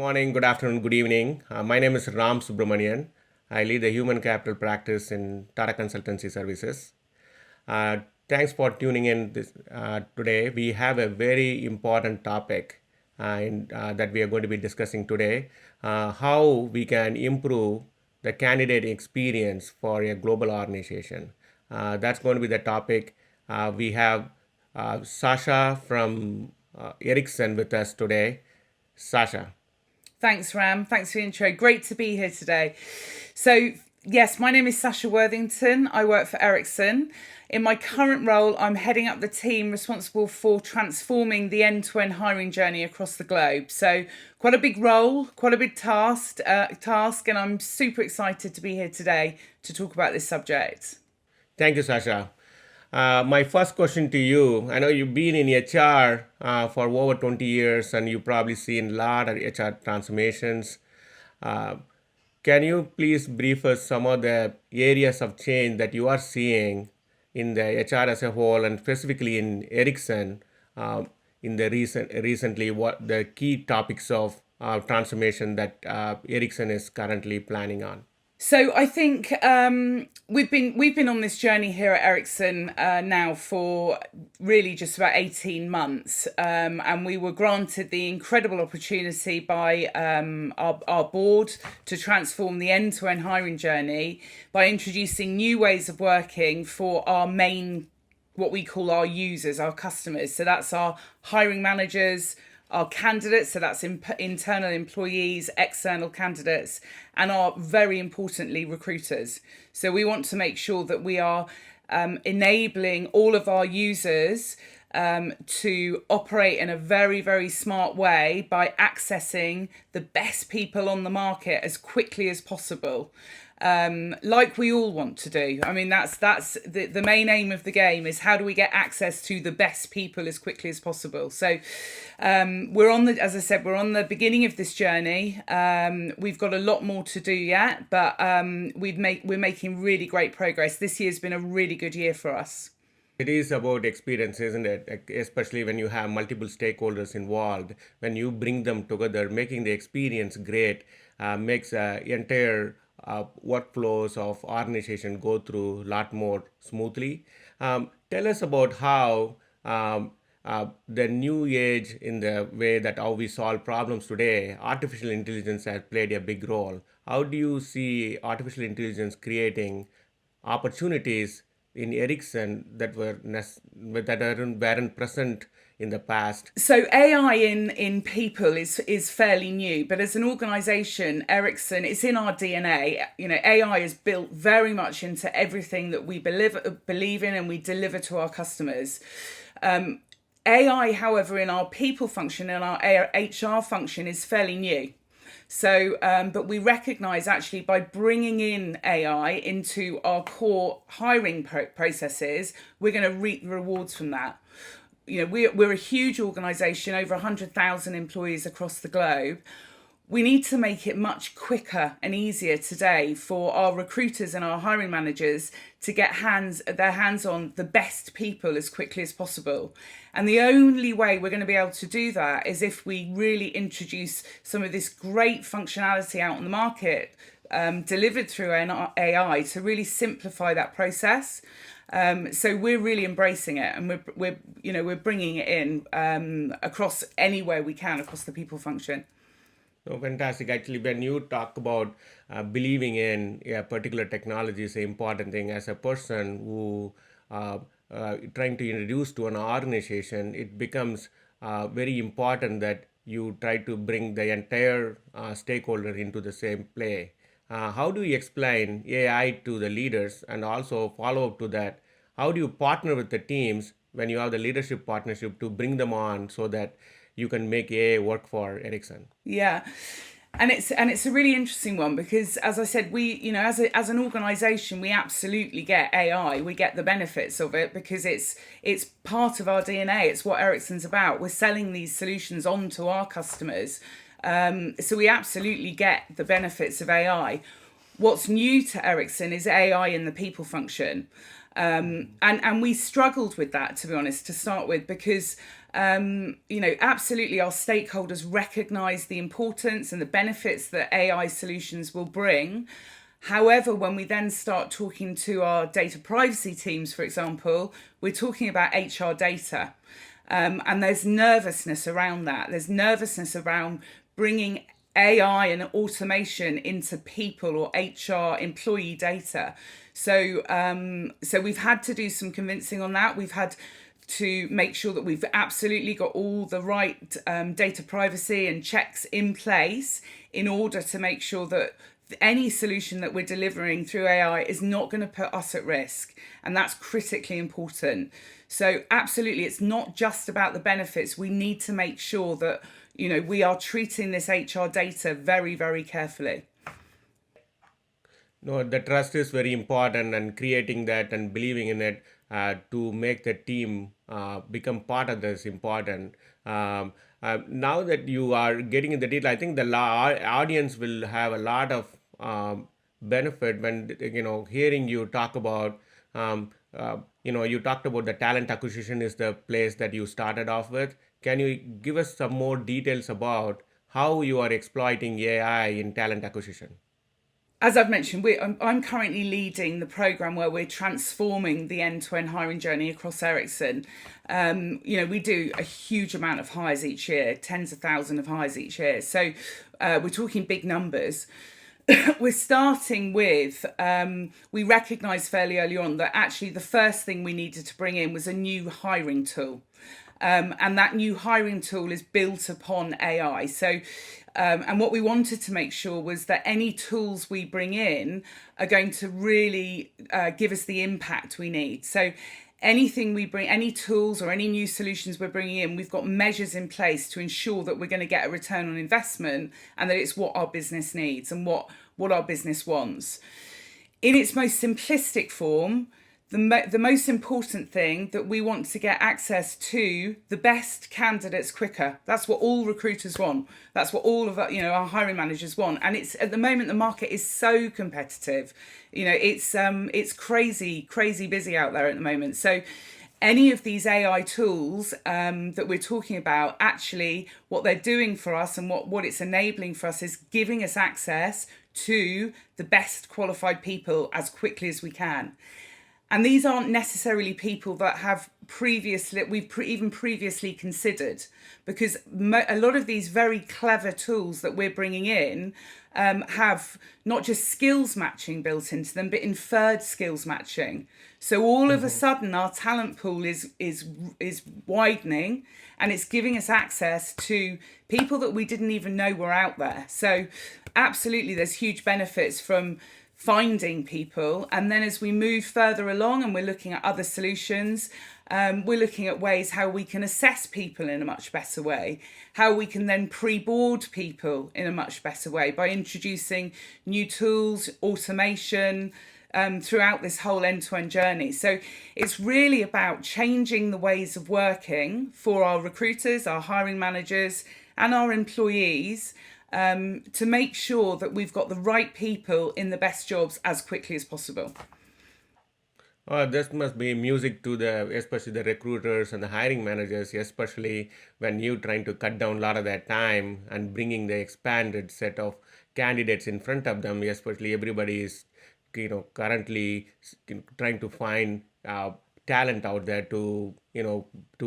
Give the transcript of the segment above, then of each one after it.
morning, good afternoon, good evening. My name is Ram Subramanian. I lead the human capital practice in Tata Consultancy Services. Uh, Thanks for tuning in today. We have a very important topic that we are going to be discussing today, how we can improve the candidate experience for a global organization. That's going to be the topic. We have Sasha from Ericsson with us today. Sasha. Thanks, Ram. Thanks for the intro. Great to be here today. So, yes, my name is Sasha Worthington. I work for Ericsson. In my current role, I'm heading up the team responsible for transforming the end-to-end hiring journey across the globe. So, quite a big role, quite a big task, and I'm super excited to be here today to talk about this subject. Thank you, Sasha. My first question to you, I know you've been in HR for over 20 years and you've probably seen a lot of HR transformations. Uh, can you please brief us some of the areas of change that you are seeing in the HR as a whole and specifically in Ericsson in the recently what the key topics of transformation that Ericsson is currently planning on? So I think we've been on this journey here at Ericsson now for really just about 18 months, and we were granted the incredible opportunity by our board to transform the end-to-end hiring journey by introducing new ways of working for our main, what we call our users, our customers. So that's our hiring managers, our candidates, so that's internal employees, external candidates, and our, very importantly, recruiters. So we want to make sure that we are enabling all of our users to operate in a very, very smart way by accessing the best people on the market as quickly as possible. Like we all want to do. I mean, that's the main aim of the game is how do we get access to the best people as quickly as possible. So as I said, we're on the beginning of this journey. We've got a lot more to do yet, but we're making really great progress. This year's been a really good year for us. It is about experience, isn't it? Especially when you have multiple stakeholders involved. When you bring them together, making the experience great makes entire workflows of organization go through a lot more smoothly. Tell us about how the new age in the way that how we solve problems today, artificial intelligence has played a big role. How do you see artificial intelligence creating opportunities in Ericsson that weren't present in the past? So AI in people is fairly new, but as an organisation, Ericsson, it's in our DNA. You know, AI is built very much into everything that we believe in and we deliver to our customers. AI, however, in our people function and our HR function is fairly new. So, but we recognise actually by bringing in AI into our core hiring processes, we're going to reap rewards from that. You know, we're a huge organisation, over 100,000 employees across the globe. We need to make it much quicker and easier today for our recruiters and our hiring managers to get their hands on the best people as quickly as possible. And the only way we're going to be able to do that is if we really introduce some of this great functionality out on the market, delivered through AI to really simplify that process. So we're really embracing it, and we're bringing it in across anywhere we can across the people function. Oh, fantastic. Actually, when you talk about believing in a particular technology is an important thing. As a person who trying to introduce to an organization, it becomes very important that you try to bring the entire stakeholder into the same play. How do you explain AI to the leaders and also follow up to that? How do you partner with the teams when you have the leadership partnership to bring them on so that you can make AI work for Ericsson? Yeah. And it's a really interesting one because, as I said, we, you know, as an organisation, we absolutely get AI. We get the benefits of it because it's part of our DNA. It's what Ericsson's about. We're selling these solutions on to our customers, so we absolutely get the benefits of AI. What's new to Ericsson is AI in the people function. And we struggled with that, to be honest, to start with, because absolutely our stakeholders recognise the importance and the benefits that AI solutions will bring. However, when we then start talking to our data privacy teams, for example, we're talking about HR data. And there's nervousness around that. There's nervousness around bringing AI and automation into people or HR employee data. So we've had to do some convincing on that. We've had to make sure that we've absolutely got all the right data privacy and checks in place in order to make sure that any solution that we're delivering through AI is not going to put us at risk. And that's critically important. So absolutely, it's not just about the benefits. We need to make sure that, we are treating this HR data very, very carefully. No, the trust is very important, and creating that and believing in it to make the team become part of this important. Now that you are getting in the detail, I think the audience will have a lot of benefit when hearing you talk about. You talked about the talent acquisition is the place that you started off with. Can you give us some more details about how you are exploiting AI in talent acquisition? As I've mentioned, I'm currently leading the program where we're transforming the end-to-end hiring journey across Ericsson. We do a huge amount of hires each year, tens of thousands of hires each year. So we're talking big numbers. We're starting with, we recognised fairly early on that actually the first thing we needed to bring in was a new hiring tool. And that new hiring tool is built upon AI. And what we wanted to make sure was that any tools we bring in are going to really give us the impact we need. So anything we bring, any tools or any new solutions we're bringing in, we've got measures in place to ensure that we're going to get a return on investment and that it's what our business needs and what our business wants. In its most simplistic form, the most important thing that we want to get access to the best candidates quicker. That's what all recruiters want. That's what all of our hiring managers want. And it's at the moment the market is so competitive. It's crazy busy out there at the moment. So any of these AI tools that we're talking about, actually what they're doing for us and what it's enabling for us is giving us access to the best qualified people as quickly as we can. And these aren't necessarily people that have even previously considered, because a lot of these very clever tools that we're bringing in have not just skills matching built into them, but inferred skills matching. So all of a sudden, our talent pool is widening, and it's giving us access to people that we didn't even know were out there. So absolutely, there's huge benefits from finding people. And then as we move further along and we're looking at other solutions, we're looking at ways how we can assess people in a much better way, how we can then pre-board people in a much better way by introducing new tools, automation, throughout this whole end-to-end journey. So it's really about changing the ways of working for our recruiters, our hiring managers, and our employees, to make sure that we've got the right people in the best jobs as quickly as possible. This must be music to especially the recruiters and the hiring managers, especially when you're trying to cut down a lot of their time and bringing the expanded set of candidates in front of them. Especially everybody is, currently trying to find talent out there to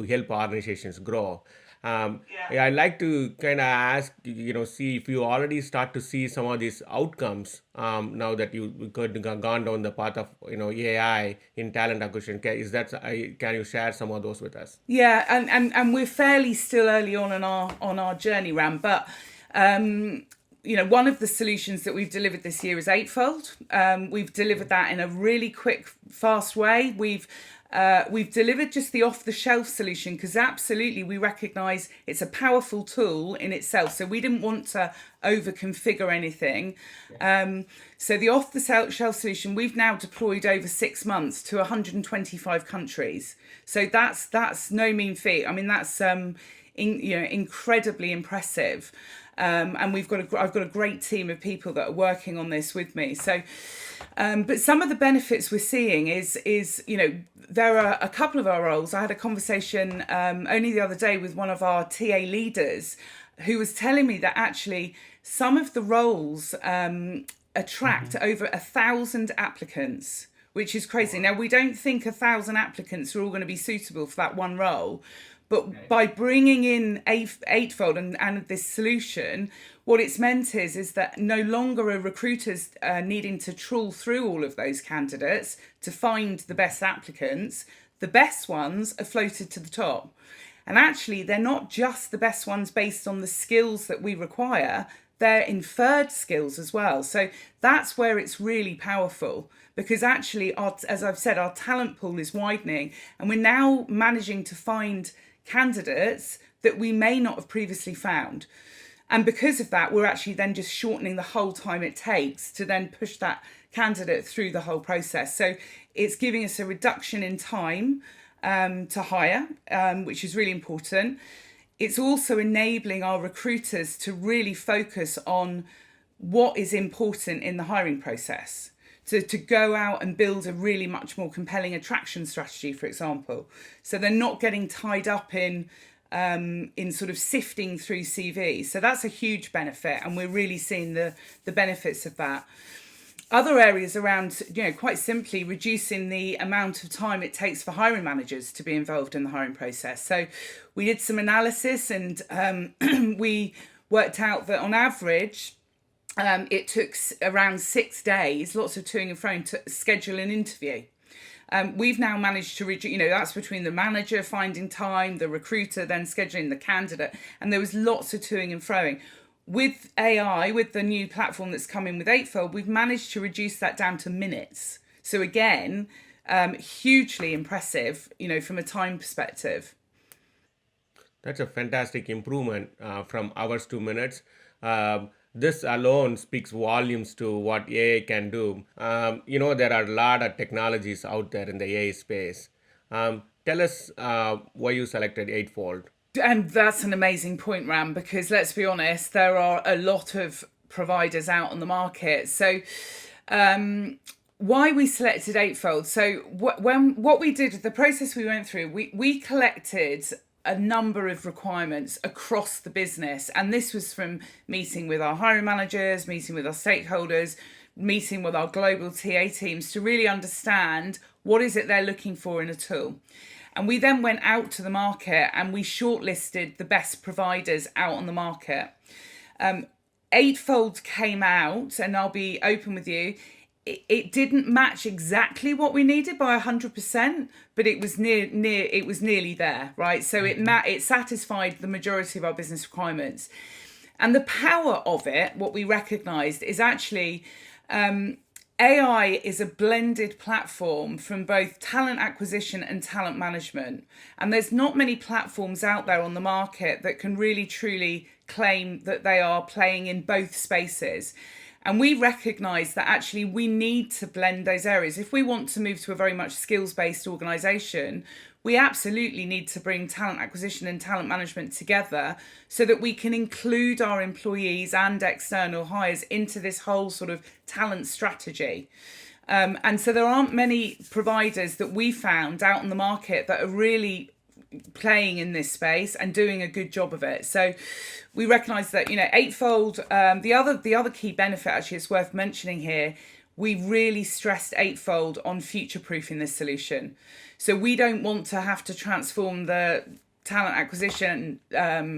help organizations grow. Yeah, I'd like to kind of ask, see if you already start to see some of these outcomes now that you could gone down the path of AI in talent acquisition. Can you share some of those with us? Yeah, and we're fairly still early on our journey, Ram, but one of the solutions that we've delivered this year is Eightfold. We've delivered that in a really quick, fast way. We've delivered just the off-the-shelf solution because absolutely we recognise it's a powerful tool in itself. So we didn't want to over-configure anything. So the off-the-shelf solution we've now deployed over 6 months to 125 countries. So that's no mean feat. I mean, that's incredibly impressive. and I've got a great team of people that are working on this with me. So, but some of the benefits we're seeing is there are a couple of our roles. I had a conversation only the other day with one of our TA leaders who was telling me that actually some of the roles attract over 1,000 applicants, which is crazy. Now, we don't think 1,000 applicants are all going to be suitable for that one role, but by bringing in Eightfold and this solution, what it's meant is that no longer are recruiters needing to trawl through all of those candidates to find the best applicants. The best ones are floated to the top. And actually, they're not just the best ones based on the skills that we require, they're inferred skills as well. So that's where it's really powerful, because actually, as I've said, our talent pool is widening, and we're now managing to find candidates that we may not have previously found. And because of that, we're actually then just shortening the whole time it takes to then push that candidate through the whole process. So it's giving us a reduction in time to hire, which is really important. It's also enabling our recruiters to really focus on what is important in the hiring process. To go out and build a really much more compelling attraction strategy, for example. So they're not getting tied up in sort of sifting through CVs. So that's a huge benefit, and we're really seeing the benefits of that. Other areas around, quite simply reducing the amount of time it takes for hiring managers to be involved in the hiring process. So we did some analysis, and we worked out that on average, it took around 6 days, lots of toing and froing, to schedule an interview. We've now managed to reduce, that's between the manager finding time, the recruiter then scheduling the candidate, and there was lots of toing and froing. With AI, with the new platform that's coming with Eightfold, we've managed to reduce that down to minutes. So again, hugely impressive, from a time perspective. That's a fantastic improvement from hours to minutes. This alone speaks volumes to what AI can do. There are a lot of technologies out there in the AI space. Tell us why you selected Eightfold. And that's an amazing point, Ram, because let's be honest, there are a lot of providers out on the market. So why we selected Eightfold. So what we did, the process we went through, we collected a number of requirements across the business. And this was from meeting with our hiring managers, meeting with our stakeholders, meeting with our global TA teams to really understand what is it they're looking for in a tool. And we then went out to the market and we shortlisted the best providers out on the market. Eightfold came out, and I'll be open with you, it didn't match exactly what we needed by 100%, but it was it was nearly there, right? So it satisfied the majority of our business requirements. And the power of it, what we recognized, is actually AI is a blended platform from both talent acquisition and talent management. And there's not many platforms out there on the market that can really truly claim that they are playing in both spaces. And we recognise that actually we need to blend those areas. If we want to move to a very much skills-based organisation, we absolutely need to bring talent acquisition and talent management together so that we can include our employees and external hires into this whole sort of talent strategy. And so there aren't many providers that we found out on the market that are really playing in this space and doing a good job of it. So we recognise that, Eightfold, the other key benefit, actually, it's worth mentioning here, we really stressed Eightfold on future-proofing this solution. So we don't want to have to transform the talent acquisition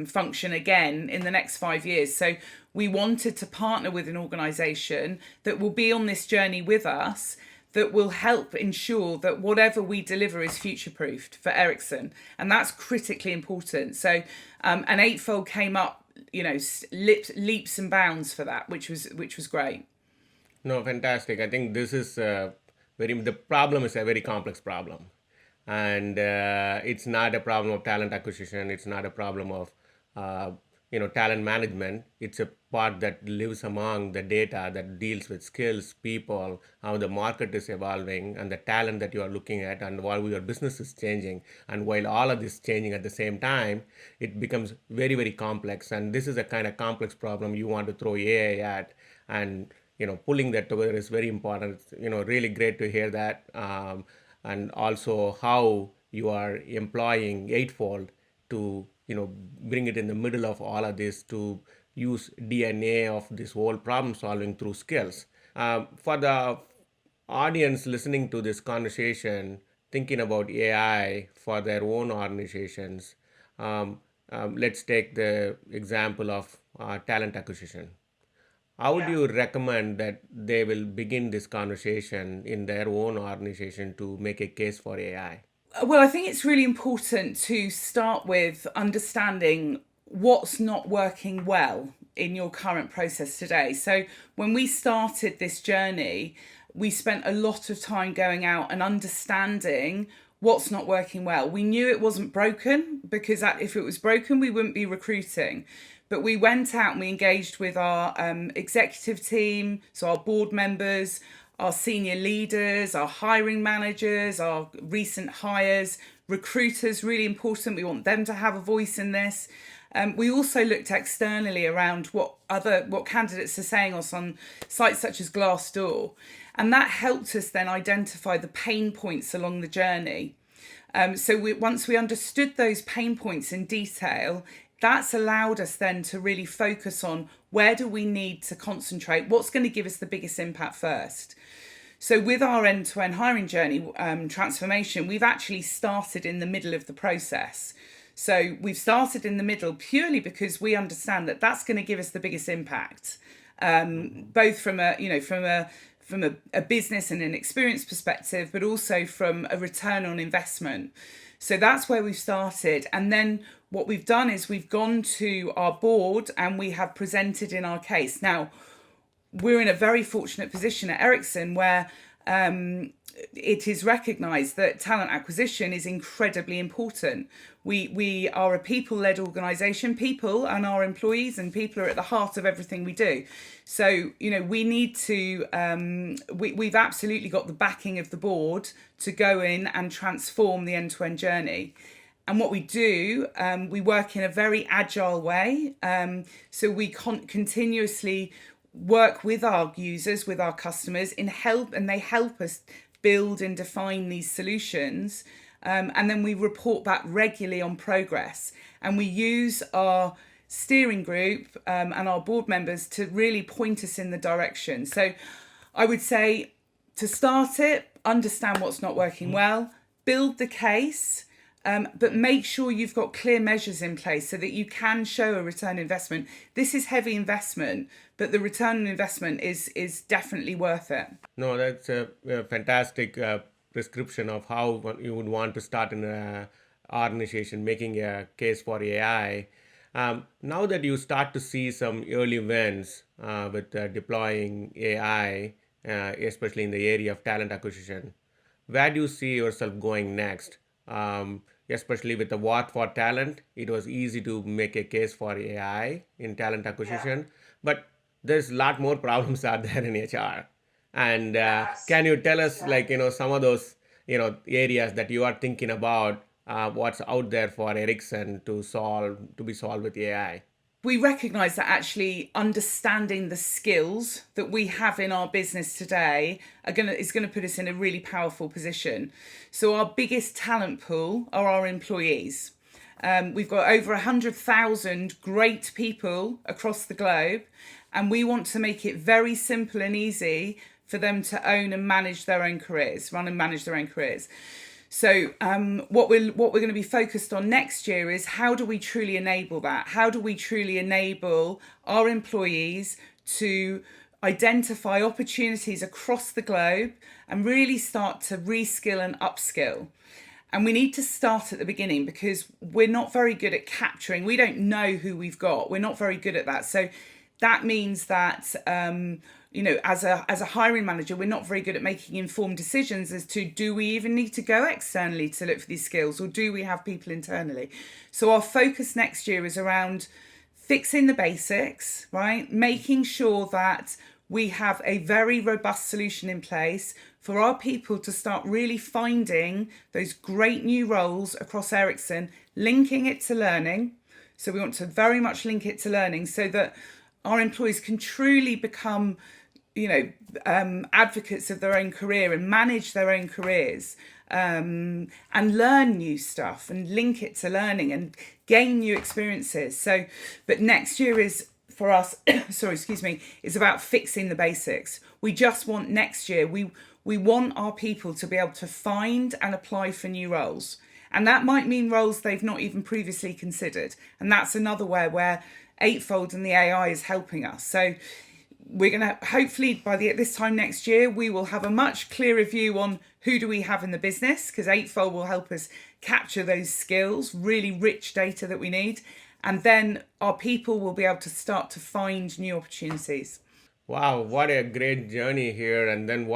function again in the next 5 years. So we wanted to partner with an organisation that will be on this journey with us, that will help ensure that whatever we deliver is future-proofed for Ericsson. And that's critically important. So an Eightfold came up, leaps and bounds for that, which was great. No, fantastic. I think this is the problem is a very complex problem. And it's not a problem of talent acquisition. It's not a problem of talent management. It's a part that lives among the data that deals with skills, people, how the market is evolving, and the talent that you are looking at, and while your business is changing. And while all of this changing at the same time, it becomes very, very complex. And this is a kind of complex problem you want to throw AI at. And pulling that together is very important. It's, really great to hear that. And also how you are employing Eightfold to bring it in the middle of all of this, to use DNA of this whole problem solving through skills. For the audience listening to this conversation, thinking about AI for their own organizations, let's take the example of talent acquisition. How would Yeah. you recommend that they will begin this conversation in their own organization to make a case for AI? Well, I think it's really important to start with understanding what's not working well in your current process today. So, when we started this journey, we spent a lot of time going out and understanding what's not working well. We knew it wasn't broken because if it was broken, we wouldn't be recruiting. But we went out and we engaged with our executive team, so our board members, our senior leaders, our hiring managers, our recent hires, recruiters, really important. We want them to have a voice in this. We also looked externally around what candidates are saying us on sites such as Glassdoor, and that helped us then identify the pain points along the journey. Once we understood those pain points in detail, that's allowed us then to really focus on where do we need to concentrate, what's going to give us the biggest impact first. So with our end-to-end hiring journey transformation, we've actually started in the middle of the process. So we've started in the middle purely because we understand that that's going to give us the biggest impact, both from a business and an experience perspective, but also from a return on investment. So that's where we've started. And then what we've done is we've gone to our board and we have presented in our case. Now, we're in a very fortunate position at Ericsson where it is recognised that talent acquisition is incredibly important. We are a people-led organisation. People and our employees and people are at the heart of everything we do. So, we need to, we've absolutely got the backing of the board to go in and transform the end-to-end journey. And what we do, we work in a very agile way. So we continuously work with our users, with our customers, and they help us build and define these solutions. And then we report back regularly on progress. And we use our steering group and our board members to really point us in the direction. So I would say to start it, understand what's not working well, build the case, but make sure you've got clear measures in place so that you can show a return on investment. This is heavy investment, but the return on investment is definitely worth it. No, that's a fantastic prescription of how you would want to start in an organization making a case for AI. Now that you start to see some early wins with deploying AI, especially in the area of talent acquisition, where do you see yourself going next? Especially with the war for talent, it was easy to make a case for AI in talent Yeah. acquisition, but there's a lot more problems out there in HR. And Yes. can you tell us, Yeah. like, some of those, areas that you are thinking about, what's out there for Ericsson to be solved with AI? We recognize that actually understanding the skills that we have in our business today is going to put us in a really powerful position. So our biggest talent pool are our employees. We've got over 100,000 great people across the globe, and we want to make it very simple and easy for them to own and manage their own careers, run and manage their own careers. So what we're going to be focused on next year is how do we truly enable that? How do we truly enable our employees to identify opportunities across the globe and really start to reskill and upskill? And we need to start at the beginning because we're not very good at capturing. We don't know who we've got. We're not very good at that. So that means that as a hiring manager, we're not very good at making informed decisions as to do we even need to go externally to look for these skills or do we have people internally. So our focus next year is around fixing the basics, right? Making sure that we have a very robust solution in place for our people to start really finding those great new roles across Ericsson, linking it to learning. So we want to very much link it to learning so that our employees can truly become, advocates of their own career and manage their own careers, and learn new stuff and link it to learning and gain new experiences. So, but next year is for us, sorry, excuse me, is about fixing the basics. We just want next year, we want our people to be able to find and apply for new roles. And that might mean roles they've not even previously considered. And that's another where Eightfold and the AI is helping us. So we're going to hopefully by this time next year, we will have a much clearer view on who do we have in the business, because Eightfold will help us capture those skills, really rich data that we need. And then our people will be able to start to find new opportunities. Wow, what a great journey here. And then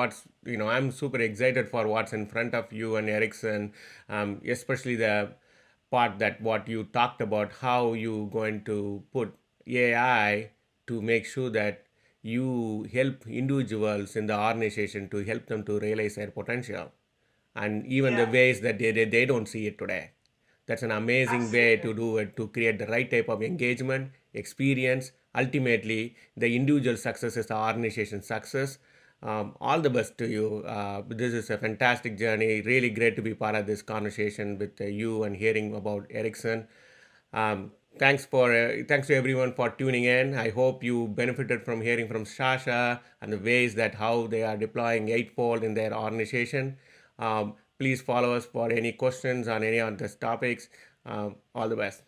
I'm super excited for what's in front of you and Ericsson, especially the part that what you talked about, how you going to put AI to make sure that you help individuals in the organization to help them to realize their potential and even the Yeah, ways that they don't see it today. That's an amazing way absolutely. to do it, to create the right type of engagement, experience. Ultimately, the individual success is the organization success. All the best to you. This is a fantastic journey. Really great to be part of this conversation with you and hearing about Ericsson. Thanks to everyone for tuning in. I hope you benefited from hearing from Sasha and the ways that how they are deploying Eightfold in their organization. Please follow us for any questions on any of these topics. All the best.